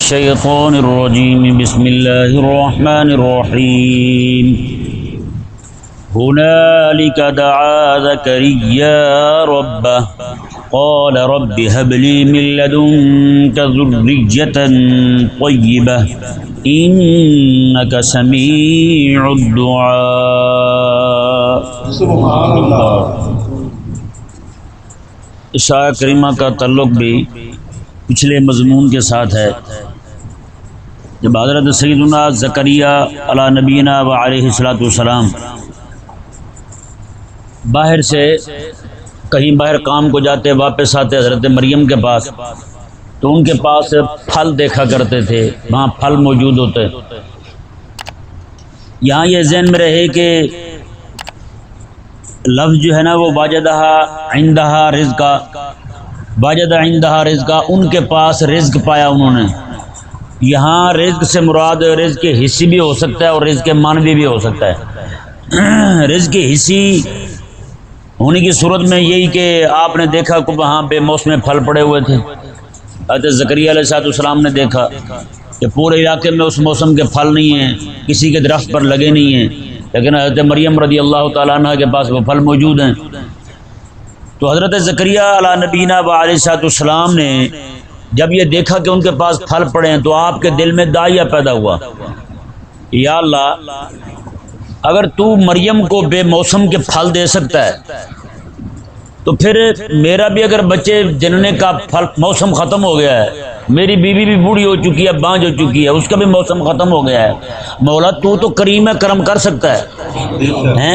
الشيطان الرجيم بسم الله الرحمن الرحيم هنالك دعا زكريا ربه قال رب هب لي من لدنك ذرية طيبة إنك سميع الدعاء سبحان اللہ۔ عشاء کریمہ کا تعلق بھی پچھلے مضمون کے ساتھ ہے۔ جب حضرت سیدنا زکریا علی نبینا و علیہ الصلوۃ والسلام باہر سے کہیں باہر کام کو جاتے واپس آتے حضرت مریم کے پاس، تو ان کے پاس پھل دیکھا کرتے تھے، وہاں پھل موجود ہوتے۔ یہاں یہ ذہن میں رہے کہ لفظ جو ہے نا وہ واجدہ عندہا رزقا، واجدہ عندہا رزقا، ان کے پاس رزق پایا انہوں نے۔ یہاں رزق سے مراد رزق حصی بھی ہو سکتا ہے اور رزق مانوی بھی ہو سکتا ہے۔ رزق حصی ہونے کی صورت میں یہی کہ آپ نے دیکھا کہ وہاں بے موسم پھل پڑے ہوئے تھے۔ حضرت زکریا علیہ السلام نے دیکھا کہ پورے علاقے میں اس موسم کے پھل نہیں ہیں، کسی کے درخت پر لگے نہیں ہیں، لیکن حضرت مریم رضی اللہ تعالیٰ عنہ کے پاس وہ پھل موجود ہیں۔ تو حضرت زکریا علی نبینا و علیہ السلام نے جب یہ دیکھا کہ ان کے پاس پھل پڑے ہیں تو آپ کے دل میں داعیہ پیدا ہوا، یا اللہ اگر تو مریم کو بے موسم کے پھل دے سکتا ہے تو پھر میرا بھی اگر بچے جننے کا پھل موسم ختم ہو گیا ہے، میری بیوی بھی بوڑھی ہو چکی ہے، بانجھ ہو چکی ہے، اس کا بھی موسم ختم ہو گیا ہے، مولا تو کریم ہے، کرم کر سکتا ہے،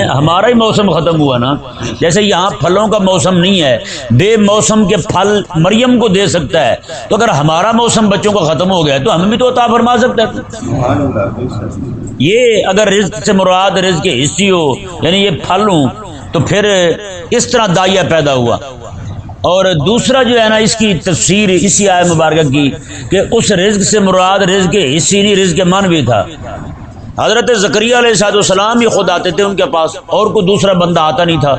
ہمارا ہی موسم ختم ہوا نا۔ جیسے یہاں پھلوں کا موسم نہیں ہے، بے موسم کے پھل مریم کو دے سکتا ہے، تو اگر ہمارا موسم بچوں کا ختم ہو گیا ہے تو ہمیں بھی تو عطا فرما سکتا ہے۔ یہ اگر رزق سے مراد رزق حصی ہو، یعنی یہ پھل ہوں، تو پھر اس طرح داعیہ پیدا ہوا۔ اور دوسرا جو ہے نا اس کی تفسیر اسی آیت مبارکہ کی کہ اس رزق سے مراد رزق حصی نہیں، رزق مانوی تھا۔ حضرت زکریا علیہ السلام ہی خود آتے تھے ان کے پاس، اور کوئی دوسرا بندہ آتا نہیں تھا،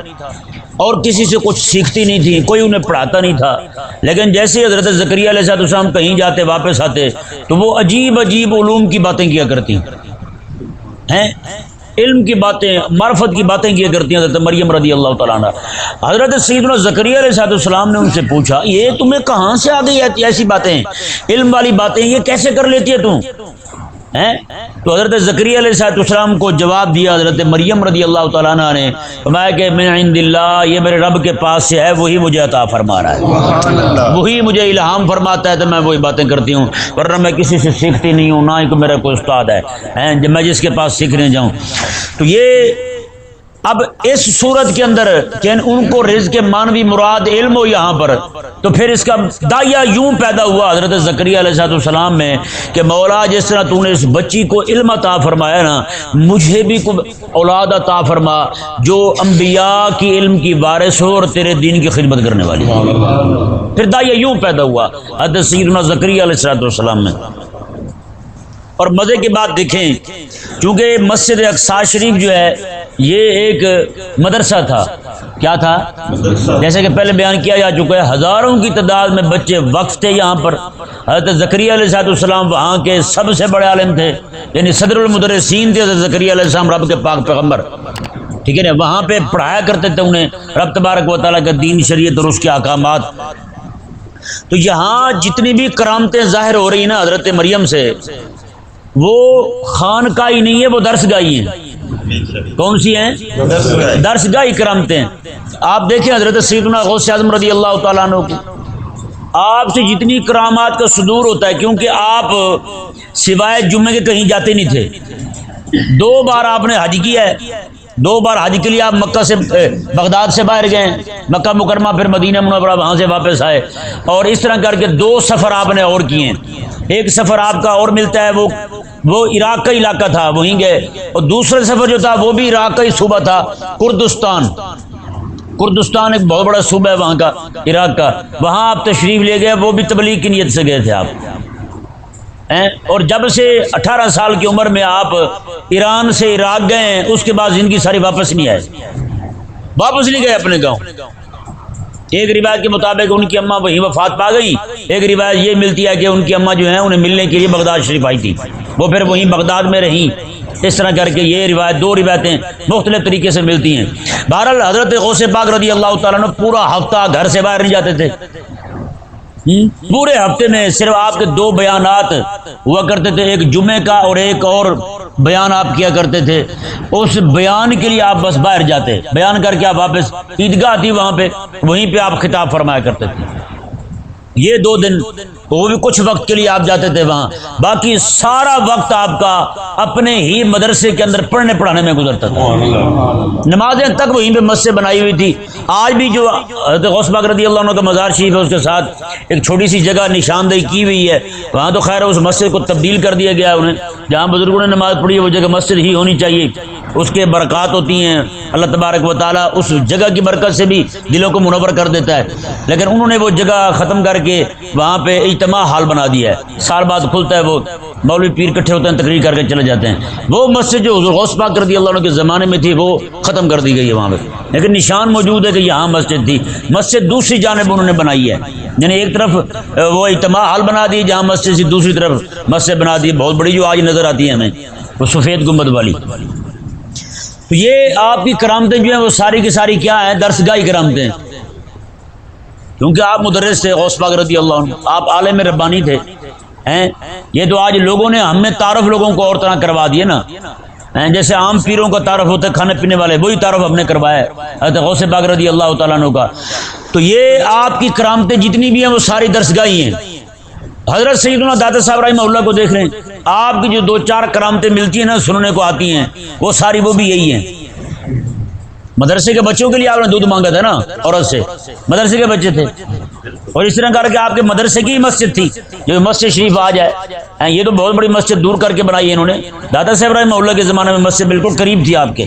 اور کسی سے کچھ سیکھتی نہیں تھی، کوئی انہیں پڑھاتا نہیں تھا۔ لیکن جیسے ہی حضرت زکریا علیہ السلام کہیں جاتے واپس آتے تو وہ عجیب عجیب علوم کی باتیں کیا کرتی ہیں، علم کی باتیں، معرفت کی باتیں کیا کرتی ہیں حضرت مریم رضی اللہ تعالیٰ عنہ۔ حضرت سیدنا زکریا علیہ السلام نے ان سے پوچھا یہ تمہیں کہاں سے آ گئی ایسی باتیں، علم والی باتیں یہ کیسے کر لیتی ہے تم؟ تو حضرت زکریا علیہ السلام کو جواب دیا حضرت مریم رضی اللہ تعالیٰ عنہ نے، فرمایا کہ من عند اللہ، یہ میرے رب کے پاس سے ہے، وہی مجھے عطا فرما رہا ہے، وہی مجھے الہام فرماتا ہے تو میں وہی باتیں کرتی ہوں، ورنہ میں کسی سے سیکھتی نہیں ہوں، نہ ہی کوئی میرا کوئی استاد ہے جب میں جس کے پاس سیکھنے جاؤں۔ تو یہ اب اس صورت کے اندر کہ ان کو رزق مانوی مراد علم ہو یہاں پر، تو پھر اس کا داعیہ یوں پیدا ہوا حضرت زکریا علیہ السلام میں کہ مولا جس طرح تو نے اس بچی کو علم عطا فرمایا نا، مجھے بھی کوئی اولاد عطا فرما جو انبیاء کی علم کی وارث ہو اور تیرے دین کی خدمت کرنے والی ہو۔ پھر داعیہ یوں پیدا ہوا حضرت سیدنا زکریا علیہ السلام میں۔ اور مزے کی بات دیکھیں، چونکہ مسجد اقصی شریف جو ہے یہ ایک مدرسہ تھا، کیا تھا؟ جیسے کہ پہلے بیان کیا جا چکا ہے، ہزاروں کی تعداد میں بچے وقف تھے یہاں پر۔ حضرت زکریا علیہ السلام وہاں کے سب سے بڑے عالم تھے، یعنی صدر المدرسین تھے حضرت زکریا علیہ السلام، رب کے پاک پیغمبر، ٹھیک ہے نا، وہاں پہ پڑھایا کرتے تھے انہیں رب تبارک و تعالیٰ کا دین، شریعت اور اس کے احکامات۔ تو یہاں جتنی بھی کرامتیں ظاہر ہو رہی ہیں نا حضرت مریم سے، وہ خانقاہی نہیں ہے، وہ درس گاہی ہیں۔ کون سی ہیں؟ درس گاہی کرامتیں۔ آپ دیکھیں حضرت سیدنا غوث اعظم رضی اللہ تعالیٰ عنہ کی، آپ سے جتنی کرامات کا صدور ہوتا ہے، کیونکہ آپ سوائے جمعے کے کہیں جاتے نہیں تھے۔ 2 بار آپ نے حج کیا ہے، 2 بار حج کے لیے آپ مکہ سے بغداد سے باہر گئے، مکہ مکرمہ، پھر مدینہ منورہ، وہاں سے واپس آئے، اور اس طرح کر کے 2 سفر آپ نے اور کیے ہیں۔ ایک سفر آپ کا اور ملتا ہے وہ عراق کا علاقہ تھا، وہیں گئے، اور دوسرا سفر جو تھا وہ بھی عراق کا ہی صوبہ تھا، کردستان ایک بہت بڑا صوبہ ہے وہاں کا، عراق کا، وہاں آپ تشریف لے گئے، وہ بھی تبلیغ کی نیت سے گئے تھے آپ۔ اور جب سے 18 سال کی عمر میں آپ ایران سے عراق گئے ہیں، اس کے بعد زندگی ساری واپس نہیں آئے، واپس نہیں گئے اپنے گاؤں۔ ایک روایت کے مطابق ان کی اماں وہیں وفات پا گئی، ایک روایت یہ ملتی ہے کہ ان کی اماں جو ہیں انہیں ملنے کے لیے بغداد شریف آئی تھی، وہ پھر وہیں بغداد میں رہیں۔ اس طرح کر کے یہ روایت، دو روایتیں مختلف طریقے سے ملتی ہیں۔ بہرحال حضرت غوث پاک رضی اللہ تعالیٰ عنہ پورا ہفتہ گھر سے باہر نہیں جاتے تھے، پورے ہفتے میں صرف آپ کے دو بیانات ہوا کرتے تھے، ایک جمعے کا اور ایک اور بیان آپ کیا کرتے تھے۔ اس بیان کے لیے آپ بس باہر جاتے، بیان کر کے آپ واپس عیدگاہ تھی وہاں پہ، وہیں پہ آپ خطاب فرمایا کرتے تھے۔ یہ 2 دن وہ بھی کچھ وقت کے لیے آپ جاتے تھے وہاں، باقی سارا وقت آپ کا اپنے ہی مدرسے کے اندر پڑھنے پڑھانے میں گزرتا تھا۔ نمازیں تک وہیں پہ مسجد بنائی ہوئی تھی۔ آج بھی جو حضرت غوث پاک رضی اللہ عنہ کا مزار شریف ہے، اس کے ساتھ ایک چھوٹی سی جگہ نشاندہی کی ہوئی ہے، وہاں تو خیر اس مسجد کو تبدیل کر دیا گیا ہے انہیں، جہاں بزرگوں نے نماز پڑھی ہے وہ جگہ مسجد ہی ہونی چاہیے، اس کے برکات ہوتی ہیں، اللہ تبارک و تعالیٰ اس جگہ کی برکت سے بھی دلوں کو منور کر دیتا ہے۔ لیکن انہوں نے وہ جگہ ختم کر کے وہاں پہ اجتماع حال بنا دیا ہے، سال بعد کھلتا ہے، وہ مولوی پیر اکٹھے ہوتے ہیں، تقریر کر کے چلے جاتے ہیں۔ وہ مسجد جو حضور غوث پاک رضی اللہ عنہ کے زمانے میں تھی وہ ختم کر دی گئی ہے وہاں پہ، لیکن نشان موجود ہے کہ یہاں مسجد تھی۔ مسجد دوسری جانب انہوں نے بنائی ہے، یعنی ایک طرف وہ اجتماع حال بنا دی جہاں مسجد سے، دوسری طرف مسجد بنا دی بہت بڑی جو آج نظر آتی ہے ہمیں، وہ سفید گنبد والی۔ تو یہ آپ کی کرامتیں جو ہیں وہ ساری کی ساری کیا ہیں؟ درسگاہی کرامتیں، کیونکہ آپ مدرس تھے غوث پاک رضی اللہ عنہ، آپ عالم ربانی تھے ہیں۔ یہ تو آج لوگوں نے ہم نے تعارف لوگوں کو اور طرح کروا دیے نا، جیسے عام پیروں کا تعارف ہوتا ہے کھانے پینے والے، وہی تعارف ہم نے کروایا ہے حضرت غوث پاک رضی اللہ تعالیٰ عنہ کا۔ تو یہ آپ کی کرامتیں جتنی بھی ہیں وہ ساری درسگاہی ہیں۔ حضرت سیدنا داتا صاحب رحمہ اللہ کو دیکھ رہے ہیں، آپ کی جو 2-4 کرامتیں ملتی ہیں نا سننے کو آتی ہیں، وہ ساری وہ بھی یہی ہیں۔ مدرسے کے بچوں کے لیے آپ نے دودھ مانگا تھا نا عورت سے، مدرسے کے بچے تھے، اور اس طرح کر کے آپ کے مدرسے کی مسجد تھی جو مسجد شریف آ جائے، یہ تو بہت بڑی مسجد دور کر کے بنائی ہے انہوں نے۔ داتا صاحب رحمہ اللہ کے زمانے میں مسجد بالکل قریب تھی آپ کے،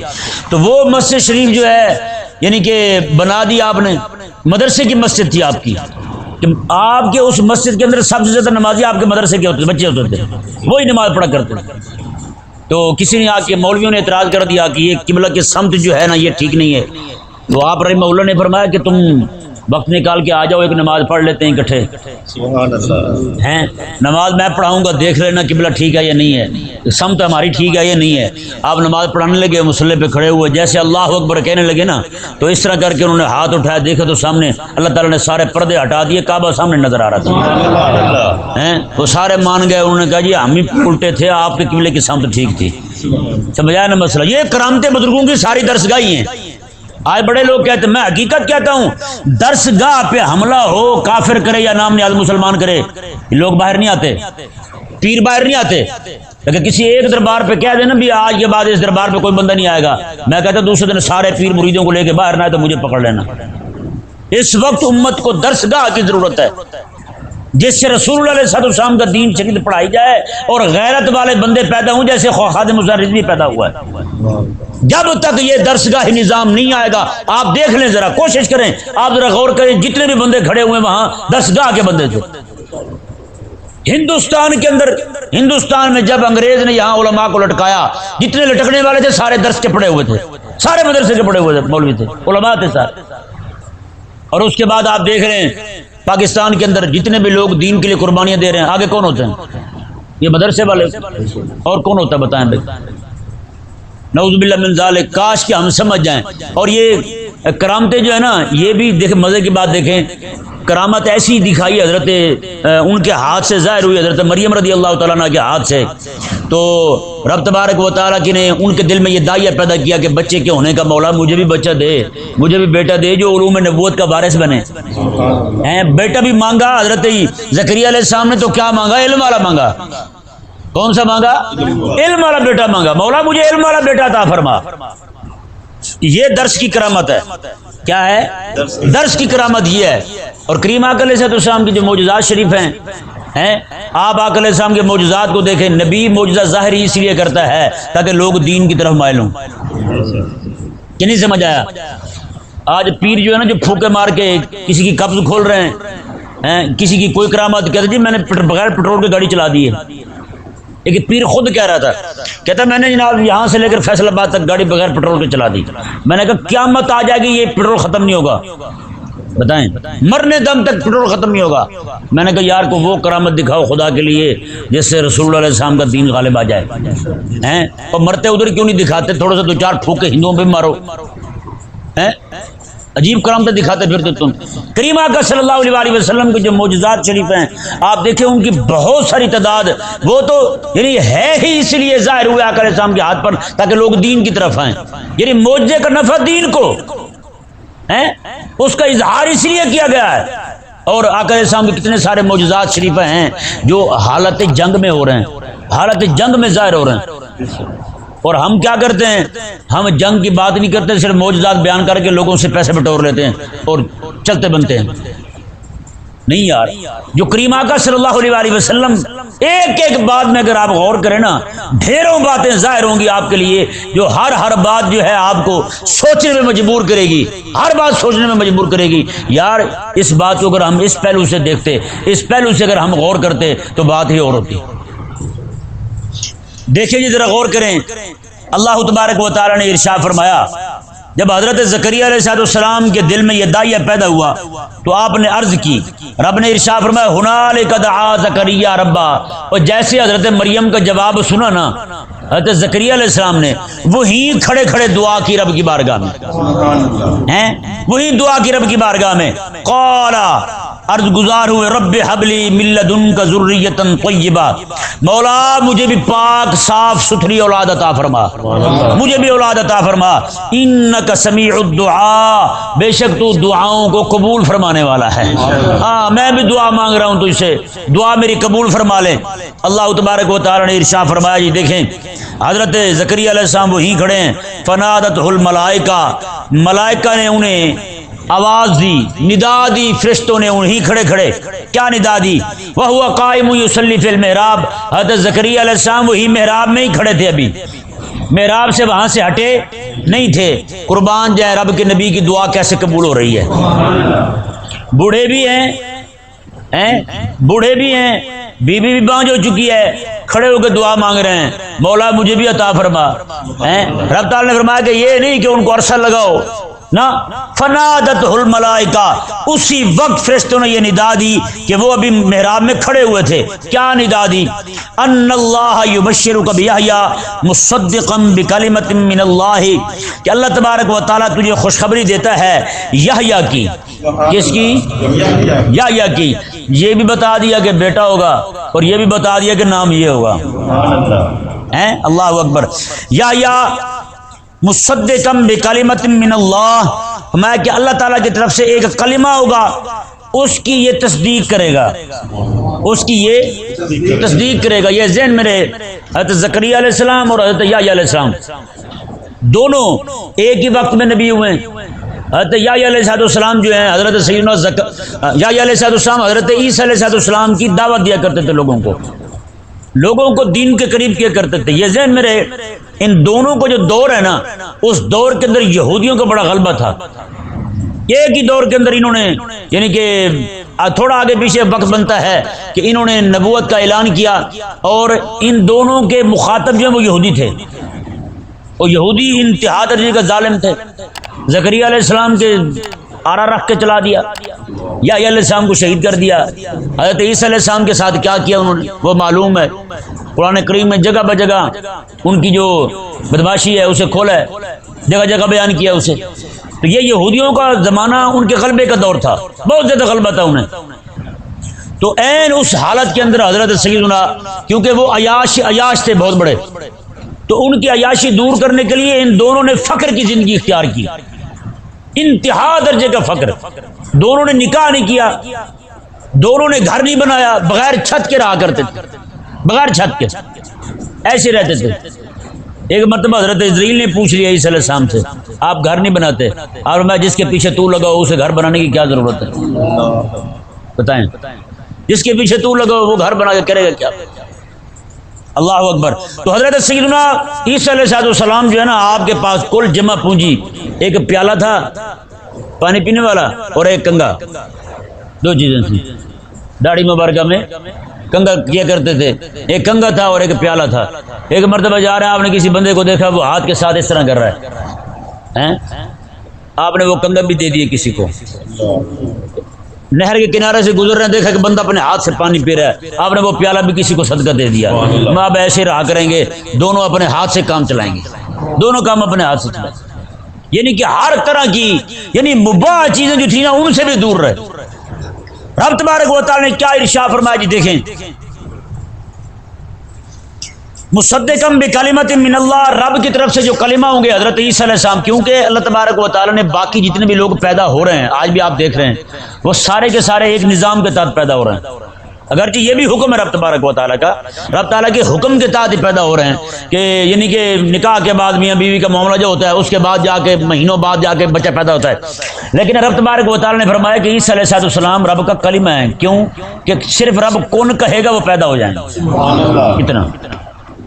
تو وہ مسجد شریف جو ہے یعنی کہ بنا دی آپ نے، مدرسے کی مسجد تھی آپ کی، کہ آپ کے اس مسجد کے اندر سب سے زیادہ نمازی آپ کے مدرسے کے ہوتے بچے ہوتے تھے، وہی نماز پڑھا کرتے تھے۔ تو کسی نے آ کے مولویوں نے اعتراض کر دیا کہ یہ قبلہ کی سمت جو ہے نا یہ ٹھیک نہیں ہے، تو آپ رحمہ اللہ نے فرمایا کہ تم وقت نکال کے آ جاؤ، ایک نماز پڑھ لیتے ہیں اکٹھے، سبحان اللہ ہیں نماز میں پڑھاؤں گا، دیکھ لینا قبلہ ٹھیک ہے یا نہیں ہے، سمت ہماری ٹھیک ہے یا نہیں ہے۔ آپ نماز پڑھانے لگے، مصلی پہ کھڑے ہوئے، جیسے اللہ اکبر کہنے لگے نا تو اس طرح کر کے انہوں نے ہاتھ اٹھایا، دیکھا تو سامنے اللہ تعالیٰ نے سارے پردے ہٹا دیے، کعبہ سامنے نظر آ رہا تھا، ہیں وہ سارے مان گئے، انہوں نے کہا جی ہم ہی الٹے تھے، آپ کے قبلے کی سمت ٹھیک تھی۔ سمجھایا نا مسئلہ؟ یہ کرامتیں بزرگوں کی ساری درسگاہی ہیں۔ آج بڑے لوگ کہتے ہیں، میں حقیقت کہتا ہوں، درسگاہ پہ حملہ ہو، کافر کرے یا نام نیاز مسلمان کرے، لوگ باہر نہیں آتے، پیر باہر نہیں آتے، لیکن کسی ایک دربار پہ کہہ دینا بھی آج کے بعد اس دربار پہ کوئی بندہ نہیں آئے گا، میں کہتا ہوں دوسرے دن سارے پیر مریدوں کو لے کے باہر نہ آئے تو مجھے پکڑ لینا۔ اس وقت امت کو درسگاہ کی ضرورت ہے، جس سے رسول اللہ علیہ السلام کا دین شریف پڑھائی جائے اور غیرت والے بندے پیدا ہوں، جیسے خادم حسین رضوی پیدا ہوا ہے۔ جب تک یہ درسگاہی نظام نہیں آئے گا، آپ دیکھ لیں، ذرا کوشش کریں، آپ ذرا غور کریں، جتنے بھی بندے کھڑے ہوئے وہاں درسگاہ کے بندے تھے۔ ہندوستان کے اندر، ہندوستان میں جب انگریز نے یہاں علماء کو لٹکایا، جتنے لٹکنے والے تھے سارے درس کے پڑھے ہوئے تھے، سارے مدرسے کے پڑھے ہوئے تھے، مولوی تھے، علماء تھے سارے۔ اور اس کے بعد آپ دیکھ رہے ہیں پاکستان کے اندر جتنے بھی لوگ دین کے لیے قربانیاں دے رہے ہیں، آگے کون ہوتے ہیں؟ یہ مدرسے والے، اور کون ہوتا ہے بتائیں بھائی؟ نعوذ باللہ من ذالک۔ کاش کہ ہم سمجھ جائیں۔ اور یہ کرامتیں جو ہے نا، یہ بھی دیکھ مزے کی بات دیکھیں، کرامت ایسی دکھائی حضرت ان کے ہاتھ سے ظاہر ہوئی، حضرت مریم رضی اللہ تعالیٰ عنہ کے ہاتھ سے، تو رب تبارک و تعالیٰ کی نے ان کے دل میں یہ داعیہ پیدا کیا کہ بچے کے ہونے کا مولا مجھے بھی بچہ دے، مجھے بھی بیٹا دے جو علوم نبوت کا وارث بنے۔ بیٹا بھی مانگا حضرت زکریا علیہ السلام نے، تو کیا مانگا؟ علم والا مانگا۔ کون سا مانگا؟ علم والا بیٹا مانگا، مولا مجھے علم والا بیٹا عطا فرما۔ یہ درس کی کرامت ہے۔ کیا ہے؟ درس کی کرامت یہ ہے۔ اور کریم آقا علیہ السلام کی جو معجزات شریف ہیں، آپ آقا علیہ السلام کے معجزات کو دیکھیں، نبی معجزہ ظاہری اس لیے کرتا ہے تاکہ لوگ دین کی طرف مائل ہوں۔ کہ نہیں سمجھ آیا؟ آج پیر جو ہے نا، جو پھوکے مار کے کسی کی قبض کھول رہے ہیں، کسی کی کوئی کرامت، کہتے جی میں نے بغیر پیٹرول کی گاڑی چلا دی ہے۔ ایک پیر خود کہہ رہا تھا، کہتا میں نے جناب یہاں سے لے کر فیصل آباد تک گاڑی بغیر پیٹرول کے چلا دی۔ میں نے کہا قیامت آ جائے گی یہ پیٹرول ختم نہیں ہوگا، بتائیں، مرنے دم تک پٹرول ختم نہیں ہوگا۔ میں نے کہا یار کو وہ کرامت دکھاؤ خدا کے لیے جس سے رسول اللہ علیہ السلام کا دین غالب آ جائے ہیں، اور مرتے ادھر کیوں نہیں دکھاتے؟ تھوڑا سا دو چار پھوکے ہندوؤں پہ مارو ہیں، عجیب کرامتیں دکھاتے پھرتے تم۔ کریم آقا صلی اللہ علیہ وسلم کے جو معجزات شریف ہیں آپ دیکھیں، ان کی بہت ساری تعداد، وہ تو یعنی ہے ہی اس لیے ظاہر ہوئے آقا علیہ السلام کے ہاتھ پر تاکہ لوگ دین کی طرف آئیں، یعنی معجزے کا نفع دین کو ہے، اس کا اظہار اس لیے کیا گیا ہے۔ اور آقا علیہ السلام کے کتنے سارے معجزات شریفہ ہیں جو حالت جنگ میں ہو رہے ہیں، حالت جنگ میں ظاہر ہو رہے ہیں۔ اور ہم کیا کرتے ہیں؟ ہم جنگ کی بات نہیں کرتے، صرف معجزات بیان کر کے لوگوں سے پیسے بٹور لیتے ہیں اور چلتے بنتے ہیں۔ نہیں یار، جو کریم آقا صلی اللہ علیہ وسلم ایک ایک بات میں اگر آپ غور کریں نا، ڈھیروں باتیں ظاہر ہوں گی آپ کے لیے، جو ہر بات جو ہے آپ کو سوچنے میں مجبور کرے گی، ہر بات سوچنے میں مجبور کرے گی۔ یار اس بات کو اگر ہم اس پہلو سے دیکھتے، اس پہلو سے اگر ہم غور کرتے تو بات ہی اور ہوتی۔ دیکھیں جی ذرا غور کریں، اللہ تبارک و تعالی نے ارشاد فرمایا، جب حضرت زکریا علیہ السلام کے دل میں یہ داعیہ پیدا ہوا تو آپ نے عرض کی، رب نے ارشاد فرمایا ہنالک دعا زکریا ربا، اور جیسے حضرت مریم کا جواب سنا نا حضرت زکریا علیہ السلام نے، وہی کھڑے کھڑے دعا کی رب کی بارگاہ میں ہیں، وہی دعا کی رب کی بارگاہ میں، قالا عرض گزار ہوئے، رب حبلی من لدنک ذریۃ طیبہ، مولا مجھے بھی پاک صاف ستھری اولاد عطا فرما، مجھے بھی اولاد عطا فرما، انک سمیع الدعاء، بے شک تو دعاؤں کو قبول فرمانے والا ہے۔ ہاں میں بھی دعا مانگ رہا ہوں تجھ سے، دعا میری قبول فرما لے۔ اللہ تبارک و تعالی نے ارشاد فرمایا، جی دیکھیں حضرت زکریا علیہ السلام وہیں کھڑے ہیں، فنادتہ الملائکہ، ملائکہ نے انہیں آواز دی، ندا دی، فرشتوں نے انہیں کھڑے کھڑے کیا ندا دی، وَهُوَ قَائِمٌ يُصَلِّي فِي الْمِحْرَابِ، حضرت زکریا علیہ السلام وہی محراب میں ہی کھڑے تھے، ابھی محراب سے وہاں سے ہٹے نہیں تھے۔ قربان جائے رب کے نبی کی دعا کیسے قبول ہو رہی ہے۔ بوڑھے بھی ہیں، بوڑھے بھی ہیں، بیوی بھی بانجھ ہو چکی ہے، کھڑے ہو کے دعا مانگ رہے ہیں، مولا مجھے بھی عطا فرما۔ رب تعالیٰ نے فرمایا کہ یہ نہیں کہ ان کو عرصہ لگاؤ نا، فنادتہ الملائکہ، اسی وقت فرشتوں نے یہ ندا دی کہ وہ ابھی محراب میں کھڑے ہوئے تھے، کیا ندا دی، ان اللہ یبشرک بیحییٰ مصدقا بکلمۃ من اللہ، کہ اللہ تبارک و تعالیٰ تجھے خوشخبری دیتا ہے یحییٰ کی، کس کی؟ یحییٰ کی، یہ بھی بتا دیا کہ بیٹا ہوگا اور یہ بھی بتا دیا کہ نام یہ ہوگا، اللہ اکبر، یحییٰ مصدقا بکلمۃ من اللہ، میں کہ اللہ تعالیٰ کی طرف سے ایک کلمہ ہوگا، اس کی یہ تصدیق کرے گا، اس کی یہ تصدیق کرے گا۔ یہ ذہن میرے حضرت زکریا علیہ السلام اور حضرت یحییٰ علیہ السلام دونوں ایک ہی وقت میں نبی ہوئے ہیں۔ حضرت یحییٰ علیہ السلام جو ہیں، حضرت سیدنا یحییٰ علیہ السلام حضرت عیسیٰ علیہ السلام کی دعوت دیا کرتے تھے، لوگوں کو دین کے قریب کیا کرتے تھے۔ یہ ذہن میرے ان دونوں کو جو دور ہے نا، اس دور کے اندر یہودیوں کا بڑا غلبہ تھا۔ ایک ہی دور کے اندر انہوں نے، یعنی کہ تھوڑا آگے پیچھے وقت بنتا ہے کہ انہوں نے نبوت کا اعلان کیا، اور ان دونوں کے مخاطب جو ہیں وہ یہودی تھے، اور یہودی انتہا درجے کا ظالم تھے۔ زکریا علیہ السلام کے آرا رکھ کے چلا دیا، یحییٰ علیہ السلام کو شہید کر دیا، حضرت عیسیٰ علیہ السلام کے ساتھ کیا کیا انہوں نے وہ معلوم ہے۔ قرآن کریم میں جگہ بجگہ ان کی جو بدماشی ہے اسے کھولا ہے، جگہ جگہ بیان کیا اسے۔ تو یہ یہودیوں کا زمانہ ان کے غلبے کا دور تھا، بہت زیادہ غلبہ تھا انہیں۔ تو عین اس حالت کے اندر حضرت سیدنا، کیونکہ وہ عیاش تھے بہت بڑے، تو ان کی عیاشی دور کرنے کے لیے ان دونوں نے فقر کی زندگی اختیار کی، انتہا درجے کا فقر۔ دونوں نے نکاح نہیں کیا، دونوں نے گھر نہیں بنایا، بغیر چھت کے رہا کرتے تھے، بغیر چھت کے ایسے رہتے تھے۔ ایک مرتبہ حضرت اسرائیل نے پوچھ لیا عیسیٰ علیہ السلام سے، آپ گھر نہیں بناتے؟ اور میں جس کے پیچھے تو لگا ہو اسے گھر بنانے کی کیا ضرورت ہے؟ بتائیں، جس کے پیچھے تو لگا ہو وہ گھر بنا کے کرے گا کیا؟ اللہ اکبر۔ تو حضرت سیدنا عیسیٰ علیہ السلام جو ہے نا، آپ کے پاس کل جمع پونجی، ایک پیالہ تھا پانی پینے والا اور ایک کنگا، دو چیزیں تھیں۔ داڑھی مبارکہ میں کنگا کیا کرتے تھے، ایک کنگا تھا اور ایک پیالہ تھا۔ ایک مرتبہ جا رہا ہے، آپ نے کسی بندے کو دیکھا وہ ہاتھ کے ساتھ اس طرح کر رہا ہے، آپ نے وہ کنگن بھی دے دیے کسی کو. نہر کے کنارے سے گزر رہے ہیں، دیکھا کہ بندہ اپنے ہاتھ سے پانی پی رہا ہے، آپ نے وہ پیالہ بھی کسی کو صدقہ دے دیا. ہم آپ ایسے رہا کریں گے، دونوں اپنے ہاتھ سے کام چلائیں گے، دونوں کام اپنے ہاتھ سے چلائیں گے. یعنی کہ ہر طرح کی یعنی مباح چیزیں جو تھیں نا ان سے بھی دور رہے. رب تبارک و تعالی نے کیا ارشاد فرمایا جی دیکھیں، مصدقاً بکلمۃ من اللہ، رب کی طرف سے جو کلمہ ہوں گے حضرت عیسیٰ علیہ السلام، کیونکہ اللہ تبارک و تعالی نے باقی جتنے بھی لوگ پیدا ہو رہے ہیں آج بھی آپ دیکھ رہے ہیں وہ سارے کے سارے ایک نظام کے تحت پیدا ہو رہے ہیں. اگرچہ یہ بھی حکم ہے رب تبارک و تعالیٰ کا، رب تعالیٰ کے حکم کے تحت ہی پیدا ہو رہے ہیں کہ یعنی کہ نکاح کے بعد میاں بیوی کا معاملہ جو ہوتا ہے اس کے بعد جا کے مہینوں بعد جا کے بچہ پیدا ہوتا ہے. لیکن رب تبارک و تعالیٰ نے فرمایا کہ عیسیٰ علیہ السلام رب کا کلمہ ہے. کیوں کہ صرف رب کون کہے گا وہ پیدا ہو جائیں گے. اتنا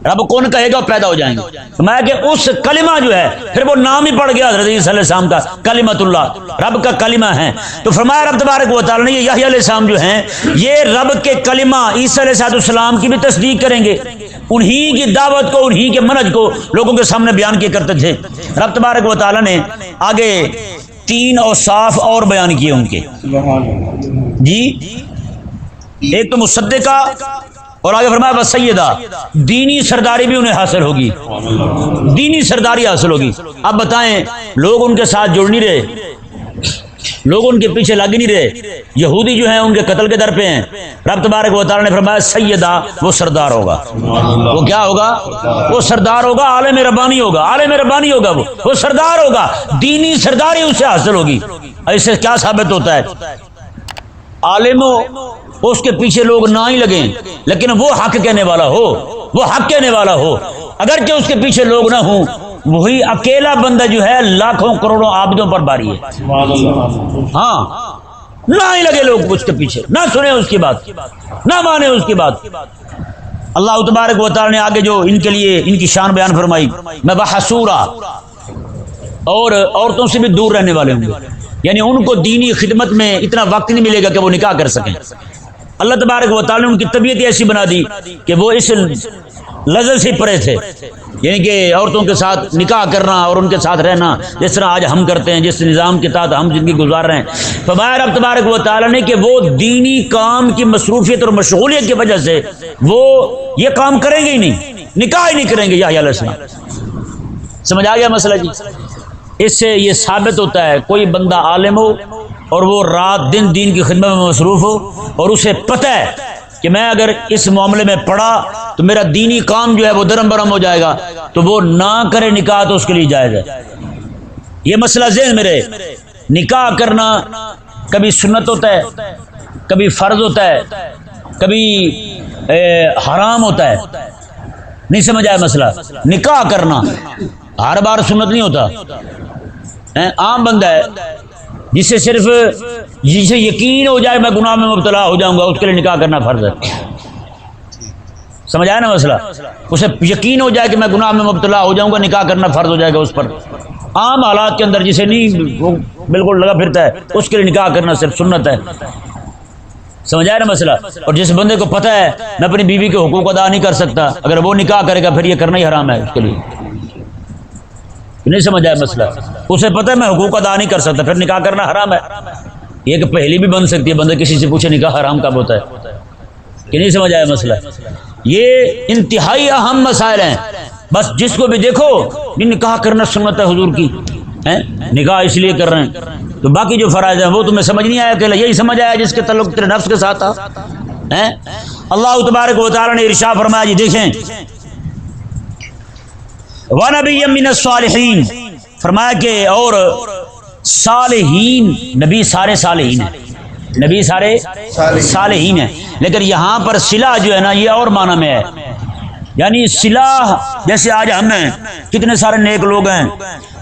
رب کون کہے گا وہ پیدا ہو جائیں گے. فرمایا کہ اس کلمہ جو ہے پھر وہ نام ہی پڑ گیا حضرت عیسیٰ علیہ السلام کا، کلمۃ اللہ، رب کا کلمہ ہے. تو فرمایا رب تبارک و تعالیٰ نے یہ یحییٰ علیہ السلام جو ہیں یہ رب کے کلمہ عیسیٰ علیہ السلام کی بھی تصدیق کریں گے. انہی کی دعوت کو، انہی کے منہج کو لوگوں کے سامنے بیان کیا کرتے تھے. رب تبارک و تعالیٰ نے آگے 3 اوصاف اور بیان کیے ان کے جی. ایک تو مصدقہ، اور آگے فرمایا بس سیدہ، دینی سرداری بھی انہیں حاصل ہوگی، دینی سرداری حاصل ہوگی. اب بتائیں لوگ ان کے ساتھ جڑ نہیں رہے، لوگ ان کے پیچھے لگ نہیں رہے، یہودی جو ہیں ان کے قتل کے در پہ ہیں. رب تبارک و تعالیٰ نے فرمایا سیدہ، وہ سردار ہوگا. وہ کیا ہوگا؟ وہ سردار ہوگا، عالم ربانی ہوگا، عالم ربانی ہوگا، وہ سردار ہوگا، دینی سرداری اس سے حاصل ہوگی. ایسے کیا ثابت ہوتا ہے؟ عالم ہو اس کے پیچھے لوگ نہ ہی لگیں لیکن وہ حق کہنے والا ہو، وہ حق کہنے والا ہو، اگرچہ اس کے پیچھے لوگ نہ ہوں. وہی اکیلا بندہ جو ہے لاکھوں کروڑوں عابدوں پر باری ہے. ہاں، نہ ہی لگے لوگ اس کے پیچھے، نہ سنیں اس کی بات، نہ مانے اس کی بات. اللہ تبارک و تعالی نے آگے جو ان کے لیے ان کی شان بیان فرمائی، میں بحصورا، اور عورتوں سے بھی دور رہنے والے ہوں گے. یعنی ان کو دینی خدمت میں اتنا وقت نہیں ملے گا کہ وہ نکاح کر سکیں. اللہ تبارک و تعالی نے ان کی طبیعت ایسی بنا دی کہ وہ اس لذت سے پرے تھے، یعنی کہ عورتوں کے ساتھ نکاح کرنا اور ان کے ساتھ رہنا جس طرح آج ہم کرتے ہیں، جس نظام کے تحت ہم زندگی گزار رہے ہیں. فرمایا رب تبارک و تعالی نے کہ وہ دینی کام کی مصروفیت اور مشغولیت کی وجہ سے وہ یہ کام کریں گے ہی نہیں، نکاح ہی نہیں کریں گے. یحییٰ علیہ السلام، سمجھ آ گیا مسئلہ جی؟ اس سے یہ ثابت ہوتا ہے کوئی بندہ عالم ہو اور وہ رات دن دین کی خدمت میں مصروف ہو اور اسے پتہ ہے کہ میں اگر اس معاملے میں پڑا تو میرا دینی کام جو ہے وہ درم برم ہو جائے گا، تو وہ نہ کرے نکاح تو اس کے لیے جائز ہے. یہ مسئلہ ذہن میں رہے. نکاح کرنا کبھی سنت ہوتا ہے، کبھی فرض ہوتا ہے، کبھی حرام ہوتا ہے. نہیں سمجھ آیا مسئلہ؟ نکاح کرنا ہر بار سنت نہیں ہوتا. عام بندہ ہے جسے صرف جسے یقین ہو جائے میں گناہ میں مبتلا ہو جاؤں گا، اس کے لیے نکاح کرنا فرض ہے. سمجھ آیا نا مسئلہ؟ اسے یقین ہو جائے کہ میں گناہ میں مبتلا ہو جاؤں گا، نکاح کرنا فرض ہو جائے گا اس پر. عام حالات کے اندر جسے نہیں وہ بالکل لگا پھرتا ہے اس کے لیے نکاح کرنا صرف سنت ہے. سمجھ آیا نا مسئلہ؟ اور جس بندے کو پتہ ہے میں اپنی بیوی کے حقوق ادا نہیں کر سکتا، اگر وہ نکاح کرے گا پھر یہ کرنا ہی حرام ہے اس کے لیے. نہیں سمجھ آیا مسئلہ؟ اسے پتہ ہے میں حقوق ادا نہیں کر سکتا، پھر نکاح کرنا حرام ہے. یہ کہ پہلی بھی بن سکتی ہے، بندہ کسی سے پوچھے نکاح حرام کب ہوتا ہے. کہ نہیں سمجھ آیا مسئلہ؟ یہ انتہائی اہم مسائل ہیں. بس جس کو بھی دیکھو نکاح کرنا سنت ہے حضور کی، نکاح اس لیے کر رہے ہیں، تو باقی جو فرائض ہیں وہ تمہیں سمجھ نہیں آیا، کہ یہی سمجھ آیا جس کے تعلق تیرے نفس کے ساتھ تھا. اللہ تبارک و تعالی نے ارشاد فرمایا جی دیکھیں، وَنَبِيًّا مِّنَ الصَّالِحِينَ، فرمایا کہ اور صالحین، نبی سارے صالحین ہیں، نبی سارے صالحین ہیں. لیکن یہاں پر صلہ جو ہے نا یہ اور معنی میں ہے. یعنی صلہ جیسے آج ہم ہیں کتنے سارے نیک لوگ ہیں،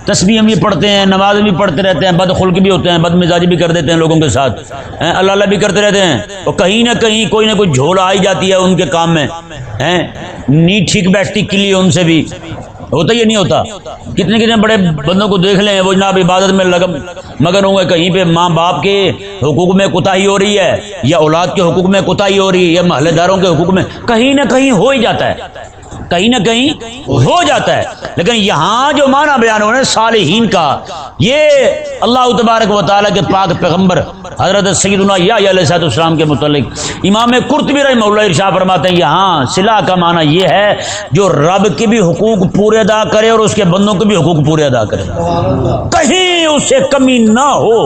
تسبیح بھی پڑھتے ہیں، نماز بھی پڑھتے رہتے ہیں، بد خلق بھی ہوتے ہیں، بد مزاجی بھی کر دیتے ہیں لوگوں کے ساتھ، اللہ اللہ بھی کرتے رہتے ہیں، اور کہیں نہ کہیں کوئی نہ کوئی جھول آئی جاتی ہے ان کے کام میں، نہیں ٹھیک بیٹھتی کلی ان سے بھی ہوتا یہ نہیں ہوتا. کتنے کتنے بڑے بندوں کو دیکھ لیں وہ جناب عبادت میں مگن ہوں گے، کہیں پہ ماں باپ کے حقوق میں کوتاہی ہو رہی ہے، یا اولاد کے حقوق میں کوتاہی ہو رہی ہے، یا محلے داروں کے حقوق میں کہیں نہ کہیں ہو ہی جاتا ہے. کہیں نہ کہیں ہو جاتا ہے، لیکن یہاں جو معنی بیان ہو رہے ہیں صالحین کا، یہ اللہ تبارک و تعالیٰ کے پاک پیغمبر حضرت سیدنا یحییٰ علیہ السلام کے متعلق امام قرطبی رحمہ اللہ ارشاد فرماتے ہیں یہاں صلہ کا معنی یہ ہے جو رب کے بھی حقوق پورے ادا کرے اور اس کے بندوں کے بھی حقوق پورے ادا کرے، کہیں اس سے کمی نہ ہو،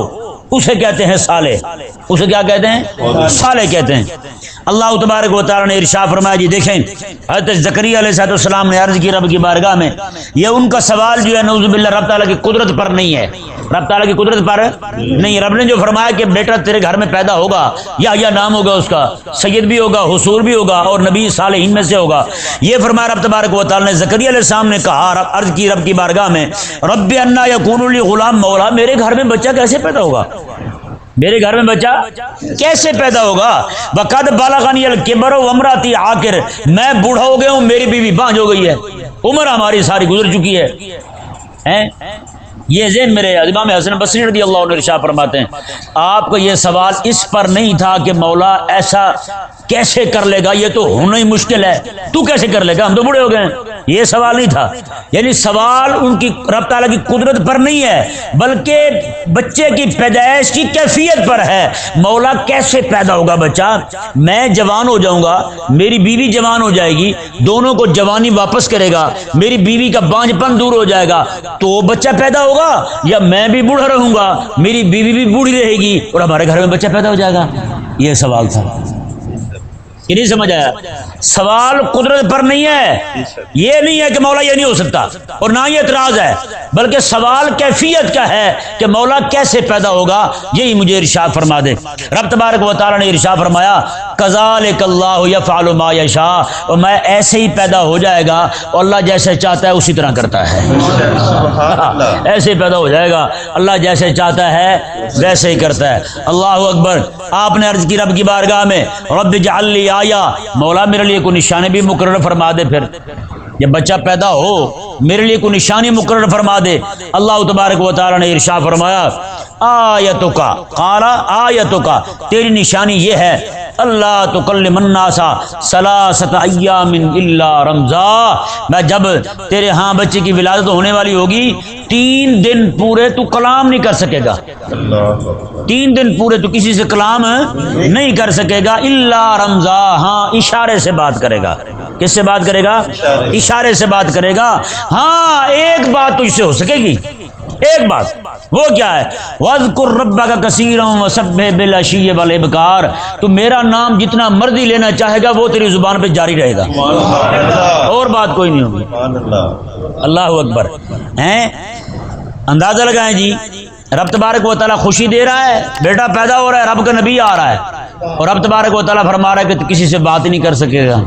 اسے کہتے ہیں صالح، اسے کیا کہتے ہیں؟ صالح کہتے ہیں۔ اللہ تبارک و تعالیٰ نے ارشاد فرمایا جی دیکھیں حضرت زکریا علیہ السلام نے عرض کی رب کی بارگاہ میں، یہ ان کا سوال جو ہے نعوذ باللہ رب تعالیٰ کی قدرت پر نہیں ہے، رب تعالیٰ کی قدرت پر نہیں، رب نے جو فرمایا کہ بیٹا تیرے گھر میں پیدا ہوگا، یا نام ہوگا اس کا، سید بھی ہوگا، حصور بھی ہوگا اور نبی صالحین میں سے ہوگا، یہ فرمایا رب تبارک و تعالیٰ نے زکریا علیہ السلام نے کہا، عرض کی رب کی بارگاہ میں رب انا یکون لی غلام، مولا میرے گھر میں بچہ کیسے پیدا ہوگا، میرے گھر میں بچہ کیسے پیدا ہوگا، وقد بلغنی الکبر وامراتی عاقر، میں بوڑھا ہو گیا ہوں، میری بیوی بانجھ ہو گئی ہے، عمر ہماری ساری گزر چکی ہے۔ یہ ذہن میرے امام حسن بصری رضی اللہ عنہ ارشاد فرماتے ہیں آپ کو یہ سوال اس پر نہیں تھا کہ مولا ایسا کیسے کر لے گا، یہ تو ہونا ہی مشکل ہے، تو کیسے کر لے گا، ہم تو بوڑھے ہو گئے ہیں، یہ سوال نہیں تھا، یعنی سوال ان کی رب تعالیٰ کی قدرت پر نہیں ہے بلکہ بچے کی پیدائش کی کیفیت پر ہے، مولا کیسے پیدا ہوگا بچہ، میں جوان ہو جاؤں گا، میری بیوی جوان ہو جائے گی، دونوں کو جوانی واپس کرے گا، میری بیوی کا بانجھ پن دور ہو جائے گا تو بچہ پیدا ہوگا، یا میں بھی بوڑھا رہوں گا، میری بیوی بھی بوڑھی رہے گی اور ہمارے گھر میں بچہ پیدا ہو جائے گا، یہ سوال تھا، یہ نہیں سمجھ آیا، سوال قدرت پر نہیں ہے، یہ نہیں ہے کہ مولا یہ نہیں ہو سکتا اور نہ یہ اعتراض ہے، بلکہ سوال کیفیت کا ہے کہ مولا کیسے پیدا ہوگا، یہی مجھے ارشاد فرما دے۔ رب تبارک و تعالیٰ نے ارشاد فرمایا کذالک اللہ یفعل ما یشاء، اور میں ایسے ہی پیدا ہو جائے گا اور اللہ جیسے چاہتا ہے اسی طرح کرتا ہے، ایسے ہی پیدا ہو جائے گا، اللہ جیسے چاہتا ہے ویسے ہی کرتا ہے۔ اللہ اکبر۔ آپ نے عرض کی رب کی بارگاہ میں رب اجعل لی آیا، مولا میرے لیے کوئی نشانی بھی مقرر فرما دے، پھر جب بچہ پیدا ہو میرے لیے کوئی نشانی مقرر فرما دے۔ اللہ تبارک و تعالیٰ نے ارشاد فرمایا آیتو کا قال آیتو کا، تیری نشانی یہ ہے اللہ تکلم الناس ثلاثۃ ایام الا رمزا، میں جب تیرے ہاں بچے کی ولادت ہونے والی ہوگی 3 دن پورے تو کلام نہیں کر سکے گا، 3 دن پورے تو کسی سے کلام نہیں کر سکے گا، الا رمزا، ہاں اشارے سے بات کرے گا، کس سے بات کرے گا؟ اشارے سے بات کرے گا، ہاں ایک بات تجھ سے ہو سکے گی، ایک بات، وہ کیا ہے؟ وَاذْكُرْ رَبَّكَ كَثِيرًا وَسَبِّحْ بِالْعَشِيِّ وَالْإِبْكَارِ، تو میرا نام جتنا مرضی لینا چاہے گا وہ تیری زبان پہ جاری رہے گا، اور بات کوئی نہیں ہوگی۔ اللہ اکبر۔ ہیں اندازہ لگائیں جی، رب تبارک و تعالیٰ خوشی دے رہا ہے، بیٹا پیدا ہو رہا ہے، رب کا نبی آ رہا ہے، اور رب تبارک و تعالیٰ فرما رہا ہے کہ تو کسی سے بات ہی نہیں کر سکے گا۔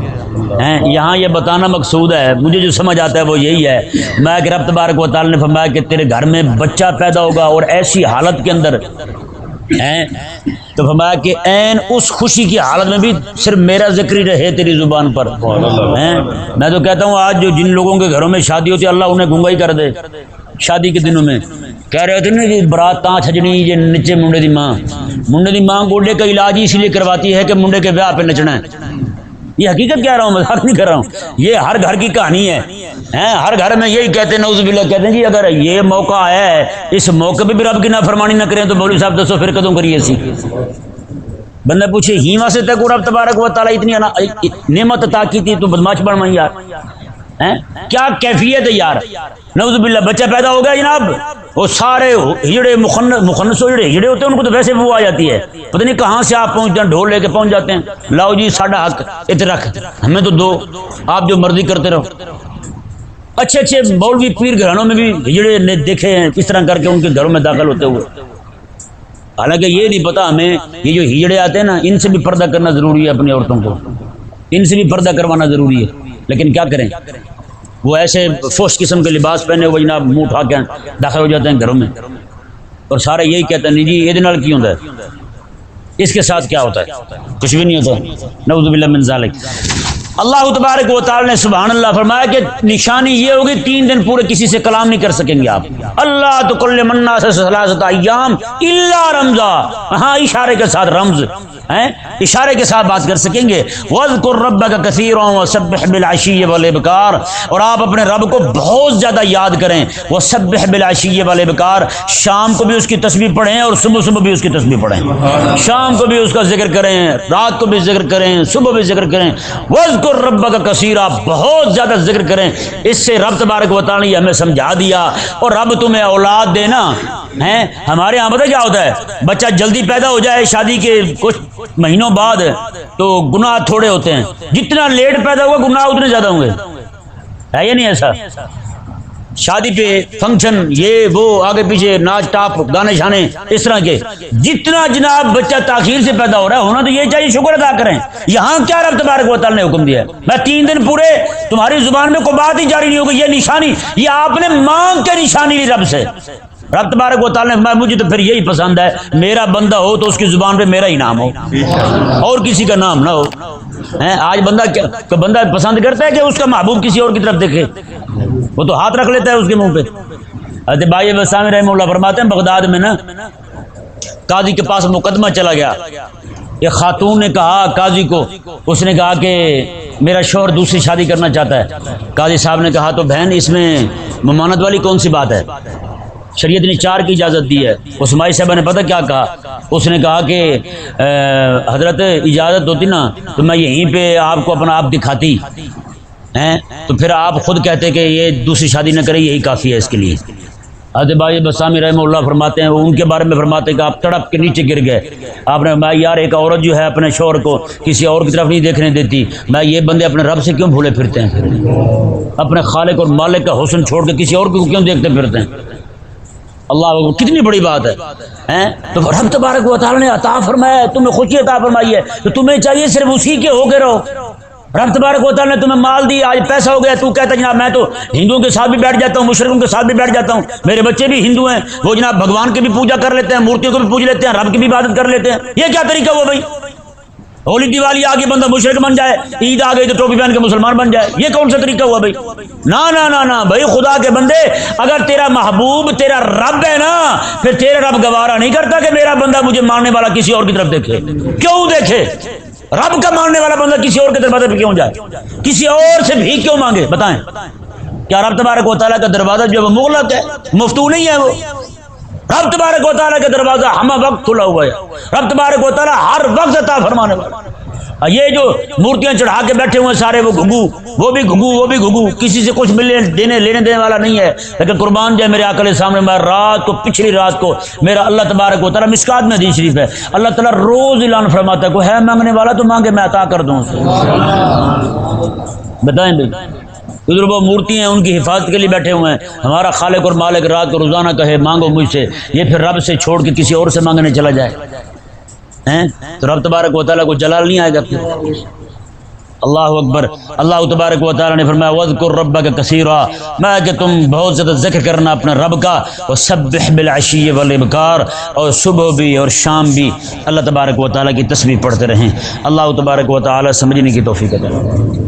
یہاں یہ بتانا مقصود ہے، مجھے جو سمجھ آتا ہے وہ یہی ہے، میں کہ رب تبارک و تعالیٰ نے فرمایا کہ تیرے گھر میں بچہ پیدا ہوگا اور ایسی حالت کے اندر تو فرمایا کہ عین اس خوشی کی حالت میں بھی صرف میرا ذکر ہی رہے تیری زبان پر۔ میں تو کہتا ہوں آج جو جن لوگوں کے گھروں میں شادی ہوتی ہے اللہ انہیں گنگا ہی کر دے، شادی کے دنوں میں کہہ رہے ہوتے نا کہ برات تاں چھجنی یہ نچے منڈے دی ماں گوڈے کا علاج اس لیے کرواتی ہے کہ منڈے کے بیاہ پہ نچنا ہے، یہ حقیقت کہہ رہا ہوں، مذاق نہیں کر رہا ہوں، یہ ہر گھر کی کہانی ہے، ہر گھر میں یہی کہتے ہیں نعوذ باللہ، کہتے ہیں جی اگر یہ موقع ہے اس موقع پہ بھی رب کی نافرمانی نہ کریں تو مولوی صاحب دسو پھر کدوں کریے سی۔ بندہ پوچھے ہی وہاں سے تک رب تبارک و تعالیٰ اتنی نعمت عطا کی تھی تو بدماش بن میں یار، کیا کیفیت ہے یار، نعوذ باللہ بچہ پیدا ہو گیا جناب، وہ سارے ہجڑے مخنث ہجڑے ہوتے ہیں ان کو تو ویسے وہ آ جاتی ہے، پتہ نہیں کہاں سے آپ پہنچتے ہیں، ڈھول لے کے پہنچ جاتے ہیں، لاؤ جی ساڈا حق ات رکھ، ہمیں تو دو، آپ جو مرضی کرتے رہو۔ اچھے اچھے مولوی پیر گھرانوں میں بھی ہجڑے نے دیکھے ہیں کس طرح کر کے ان کے گھروں میں داخل ہوتے ہوئے، حالانکہ یہ نہیں پتا ہمیں یہ جو ہجڑے آتے ہیں نا ان سے بھی پردہ کرنا ضروری ہے، اپنی عورتوں کو ان سے بھی پردہ کروانا ضروری ہے، لیکن کیا کریں وہ ایسے فوش قسم کے لباس پہنے ہوئے جناب منہ اٹھا کے داخل ہو جاتے ہیں گھروں میں، اور سارے یہی کہتے ہیں نہیں جی یہ نال کی ہوتا ہے، اس کے ساتھ کیا ہوتا ہے؟ کچھ بھی نہیں ہوتا، نعوذ باللہ من ذالک۔ اللہ تبارک و تعالی نے سبحان اللہ فرمایا کہ نشانی یہ ہوگی 3 دن پورے کسی سے کلام نہیں کر سکیں گے آپ، اللہ تکلم الناس ثلاثۃ ایام الا رمزا، ہاں اشارے کے ساتھ رمز، ہیں اشارے کے ساتھ بات کر سکیں گے. وَاذْكُرْ رَبَّكَ كَثِيرًا وَسَبِّحْ بِالْعَشِيِّ وَالْإِبْكَارِ, اور آپ اپنے رب کو بہت زیادہ یاد کریں. وَسَبِّحْ بِالْعَشِيِّ وَالْإِبْكَارِ, شام کو بھی اس کی تسبیح پڑھیں اور صبح بھی اس کی تسبیح پڑھیں. شام کو بھی اس کا ذکر کریں, رات کو بھی ذکر کریں, صبح بھی ذکر کریں. وَاذْكُرْ رَبَّكَ كَثِيرًا, بہت زیادہ ذکر کریں. اس سے رب تبارک و تعالی نے ہمیں سمجھا دیا. اور رب تمہیں اولاد دینا ہیں. ہمارے یہاں پتہ کیا ہوتا ہے, بچہ جلدی پیدا ہو جائے شادی کے کچھ مہینوں بعد تو گناہ تھوڑے ہوتے ہیں, جتنا لیٹ پیدا ہوا گناہ اتنے زیادہ ہوں گے. ہے یا نہیں ایسا؟ شادی پہ فنکشن یہ وہ آگے پیچھے ناچ ٹاپ گانے شانے اس طرح کے, جتنا جناب بچہ تاخیر سے پیدا ہو رہا ہے ہونا تو یہ چاہیے شکر ادا کریں. یہاں کیا رب تبارک و تعالی نے حکم دیا ہے, میں 3 دن پورے تمہاری زبان میں کوئی بات ہی جاری نہیں ہوگی. یہ نشانی, یہ آپ نے مانگ کے نشانی لی رب سے. رب تبارک و تعالی نے, مجھے تو پھر یہی پسند ہے میرا بندہ ہو تو اس کی زبان پہ میرا ہی نام ہو اور کسی کا نام نہ ہو. آج بندہ پسند کرتا ہے کہ اس کا محبوب کسی اور کی طرف دیکھے, وہ تو ہاتھ رکھ لیتا ہے اس کے منہ پہ. حضرت بھائی بسامی رحمہ اللہ فرماتے ہیں بغداد میں نا قاضی کے پاس مقدمہ چلا گیا. ایک خاتون نے کہا قاضی کو, اس نے کہا کہ میرا شوہر دوسری شادی کرنا چاہتا ہے. قاضی صاحب نے کہا تو بہن اس میں ممانعت والی کون سی بات ہے, شریعت نے 4 کی اجازت دی ہے. اس مائی صاحبہ نے پتہ کیا کہا, اس نے کہا کہ حضرت اجازت ہوتی نا تو میں یہیں پہ آپ کو اپنا آپ دکھاتی ہیں, تو پھر آپ خود کہتے کہ یہ دوسری شادی نہ کرے, یہی کافی ہے اس کے لیے. حضرت بھائی بسامی رحمہ اللہ فرماتے ہیں, ان کے بارے میں فرماتے ہیں کہ آپ تڑپ کے نیچے گر گئے. آپ نے فرمایا یار ایک عورت جو ہے اپنے شوہر کو کسی اور کی طرف نہیں دیکھنے دیتی, میں یہ بندے اپنے رب سے کیوں بھولے پھرتے ہیں, پھر اپنے خالق اور مالک کا حسن چھوڑ کے کسی اور کو کیوں دیکھتے پھرتے ہیں. اللہ کتنی بڑی بات ہے. تو رب تبارک و تعالی نے عطا فرمایا, تمہیں خوشی عطا فرمائی ہے, تو تمہیں چاہیے صرف اسی کے ہو کے رہو. رب تبارک و تعالی نے تمہیں مال دی, آج پیسہ ہو گیا, تو کہتا ہے جناب میں تو ہندوؤں کے ساتھ بھی بیٹھ جاتا ہوں, مشرکوں کے ساتھ بھی بیٹھ جاتا ہوں, میرے بچے بھی ہندو ہیں, وہ جناب بھگوان کی بھی پوجا کر لیتے ہیں, مورتیوں کو بھی پوج لیتے ہیں, رب کی بھی عبادت کر لیتے ہیں. یہ کیا طریقہ ہوا بھائی؟ ہولی دیوالی آ گئی بندہ مشرک بن جائے, عید آ گئی تو ٹوپی پہن کے مسلمان بن جائے, یہ کون سا طریقہ ہوا بھائی؟ نا نا نا نا بھائی, خدا کے بندے اگر تیرا محبوب تیرا رب ہے نا, پھر تیرے رب گوارا نہیں کرتا کہ میرا بندہ مجھے ماننے والا کسی اور کی طرف دیکھے. کیوں دیکھے؟ رب کا ماننے والا بندہ کسی اور کے دروازے پہ کیوں جائے, کسی اور سے بھی کیوں مانگے؟ بتائیں, کیا رب تبارک و تعالیٰ کا دروازہ جو ہے وہ مغلق ہے, مفتوح نہیں ہے؟ وہ رب تبارک و تعالیٰ کا دروازہ ہمہ وقت کھلا ہوا ہے. رب تبارک و تعالیٰ ہر وقت عطا فرمانے والا. یہ جو مورتیاں چڑھا کے بیٹھے ہوئے سارے, وہ گھگو, وہ بھی گھگو, وہ بھی گھگو, کسی سے کچھ لینے دینے والا نہیں ہے. لیکن قربان جائے میرے آقا علیہ السلام میں رات کو, پچھلی رات کو میرا اللہ تبارک و تعالیٰ, مشکات میں حدیث شریف ہے, اللہ تعالیٰ روز اعلان فرماتا ہے کوئی ہے مانگنے والا تو مانگے, میں عطا کر دوں اسے. بتائیں بھائی, ادھر وہ مورتی ہیں ان کی حفاظت کے لیے بیٹھے ہوئے ہیں, ہمارا خالق اور مالک رات کو روزانہ کہے مانگو مجھ سے, یہ پھر رب سے چھوڑ کے کسی اور سے مانگنے چلا جائے تو رب تبارک و تعالیٰ کو جلال نہیں آئے گا. اللہ اکبر. اللہ تبارک و تعالیٰ نے فرمایا وَاذْكُرْ رَبَّكَ كَثِيرًا, میں کہ تم بہت زیادہ ذکر کرنا اپنے رب کا. وَسَبِّحْ بِالْعَشِيِّ وَالْإِبْكَارِ, اور صبح بھی اور شام بھی اللہ تبارک و تعالیٰ کی تسبیح پڑھتے رہیں. اللہ تبارک و تعالیٰ سمجھنے کی توفیق عطا فرمائے.